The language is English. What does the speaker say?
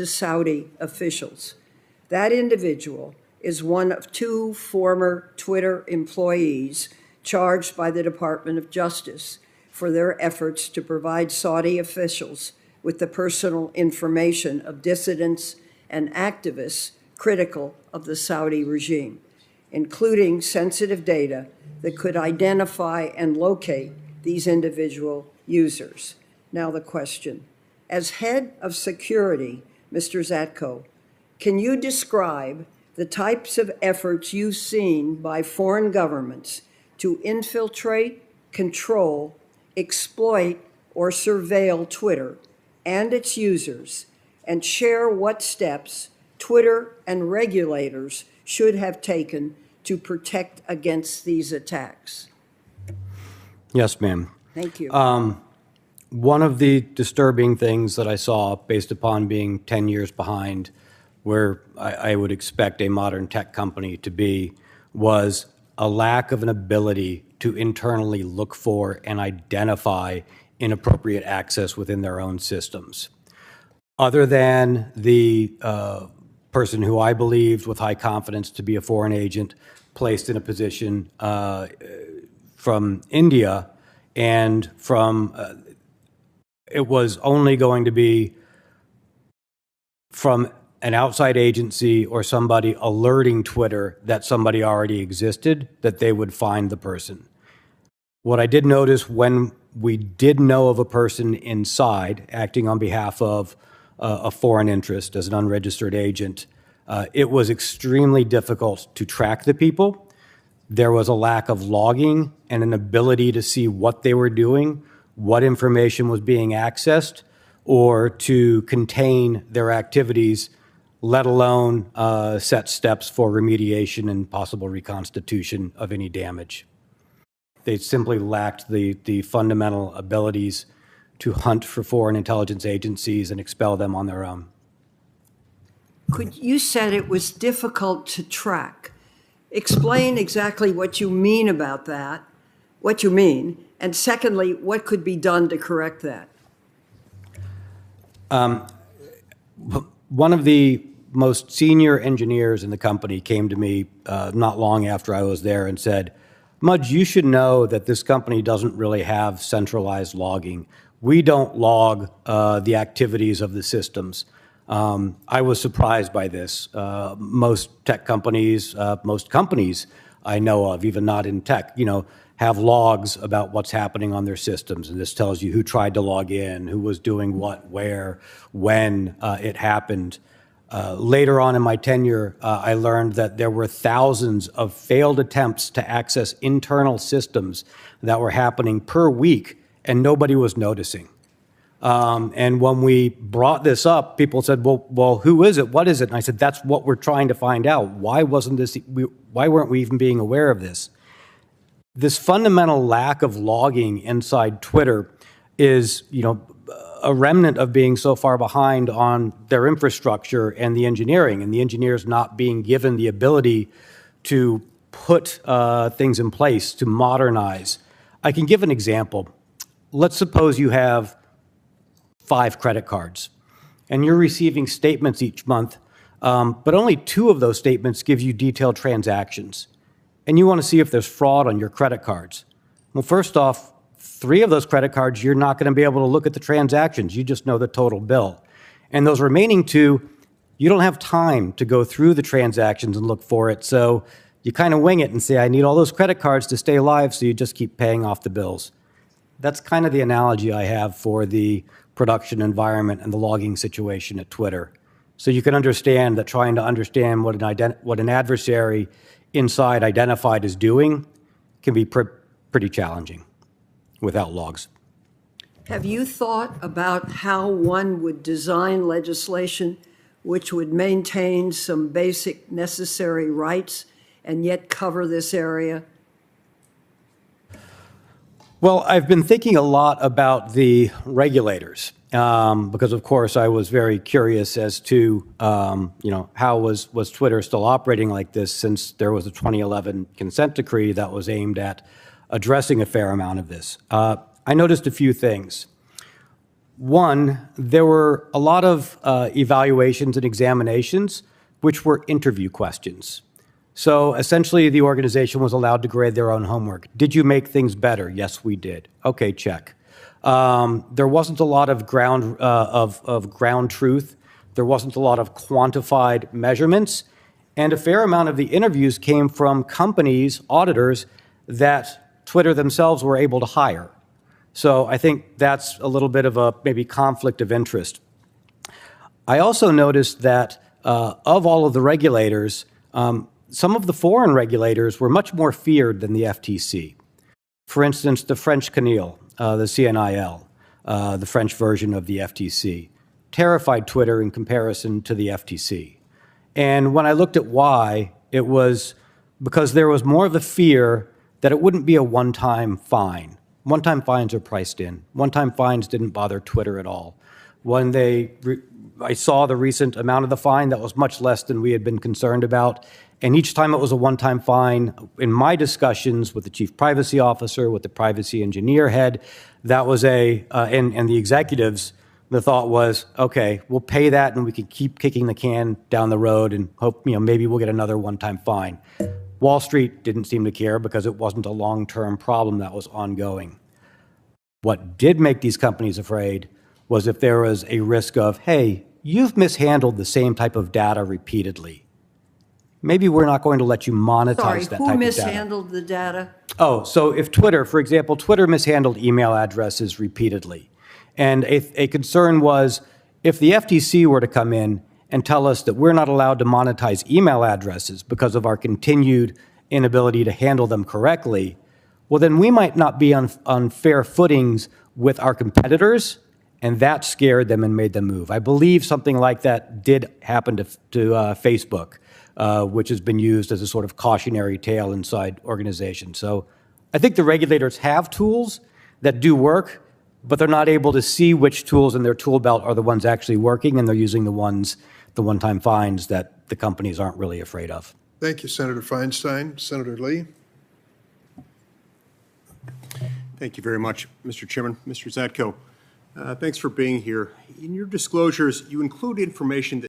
to Saudi officials. That individual is one of 2 former Twitter employees charged by the Department of Justice for their efforts to provide Saudi officials with the personal information of dissidents and activists critical of the Saudi regime, including sensitive data that could identify and locate these individual users. Now the question. As head of security, Mr. Zatko, can you describe the types of efforts you've seen by foreign governments to infiltrate, control, exploit, or surveil Twitter and its users, and share what steps Twitter and regulators should have taken to protect against these attacks? Yes, ma'am. Thank you. One of the disturbing things that I saw, based upon being 10 years behind where I would expect a modern tech company to be, was a lack of an ability to internally look for and identify inappropriate access within their own systems. Other than the person who I believed with high confidence to be a foreign agent placed in a position from India, and from it was only going to be from an outside agency or somebody alerting Twitter that somebody already existed, that they would find the person. What I did notice when we did know of a person inside acting on behalf of a foreign interest as an unregistered agent, it was extremely difficult to track the people. There was a lack of logging and an ability to see what they were doing, what information was being accessed, or to contain their activities, let alone set steps for remediation and possible reconstitution of any damage. They simply lacked the fundamental abilities to hunt for foreign intelligence agencies and expel them on their own. You said it was difficult to track. Explain exactly what you mean about that, what you mean, and secondly, what could be done to correct that? One of the most senior engineers in the company came to me not long after I was there and said, "Mudge, you should know that this company doesn't really have centralized logging. We don't log the activities of the systems." I was surprised by this. Most tech companies, most companies I know of, even not in tech, have logs about what's happening on their systems. And this tells you who tried to log in, who was doing what, where, when it happened. Later on in my tenure, I learned that there were thousands of failed attempts to access internal systems that were happening per week, and nobody was noticing. And when we brought this up, people said, well, who is it? What is it? And I said, that's what we're trying to find out. Why weren't we even being aware of this? This fundamental lack of logging inside Twitter is, a remnant of being so far behind on their infrastructure and the engineers not being given the ability to put things in place to modernize. I can give an example. Let's suppose you have 5 credit cards and you're receiving statements each month, but only 2 of those statements give you detailed transactions. And you want to see if there's fraud on your credit cards. Well, first off, 3 of those credit cards, you're not going to be able to look at the transactions. You just know the total bill. And those remaining 2, you don't have time to go through the transactions and look for it. So you kind of wing it and say, I need all those credit cards to stay alive, so you just keep paying off the bills. That's kind of the analogy I have for the production environment and the logging situation at Twitter. So you can understand that trying to understand what an adversary inside identified is doing can be pretty challenging without logs. Have you thought about how one would design legislation which would maintain some basic necessary rights and yet cover this area? Well, I've been thinking a lot about the regulators because, of course, I was very curious as to, how was Twitter still operating like this, since there was a 2011 consent decree that was aimed at addressing a fair amount of this. I noticed a few things. One, there were a lot of evaluations and examinations which were interview questions. So essentially, the organization was allowed to grade their own homework. Did you make things better? Yes, we did. Okay, check. There wasn't a lot of ground truth. There wasn't a lot of quantified measurements. And a fair amount of the interviews came from companies, auditors, that Twitter themselves were able to hire. So I think that's a little bit of a maybe conflict of interest. I also noticed that of all of the regulators, some of the foreign regulators were much more feared than the FTC. For instance, the French CNIL, the CNIL, the French version of the FTC, terrified Twitter in comparison to the FTC. And when I looked at why, it was because there was more of a fear that it wouldn't be a one-time fine. One-time fines are priced in. One-time fines didn't bother Twitter at all. When I saw the recent amount of the fine, that was much less than we had been concerned about. And each time it was a one-time fine, in my discussions with the chief privacy officer, with the privacy engineer head, that was and the executives, the thought was, okay, we'll pay that and we can keep kicking the can down the road and hope, maybe we'll get another one-time fine. Wall Street didn't seem to care because it wasn't a long-term problem that was ongoing. What did make these companies afraid was if there was a risk of, hey, you've mishandled the same type of data repeatedly. Maybe we're not going to let you monetize that type of data. Sorry, who mishandled the data? Oh, so if Twitter, for example, Twitter mishandled email addresses repeatedly. And a concern was if the FTC were to come in and tell us that we're not allowed to monetize email addresses because of our continued inability to handle them correctly, well, then we might not be on fair footings with our competitors, and that scared them and made them move. I believe something like that did happen to Facebook, which has been used as a sort of cautionary tale inside organizations. So I think the regulators have tools that do work, but they're not able to see which tools in their tool belt are the ones actually working, and they're using the one-time fines that the companies aren't really afraid of. Thank you, Senator Feinstein. Senator Lee. Thank you very much, Mr. Chairman. Mr. Zatko, thanks for being here. In your disclosures, you include information that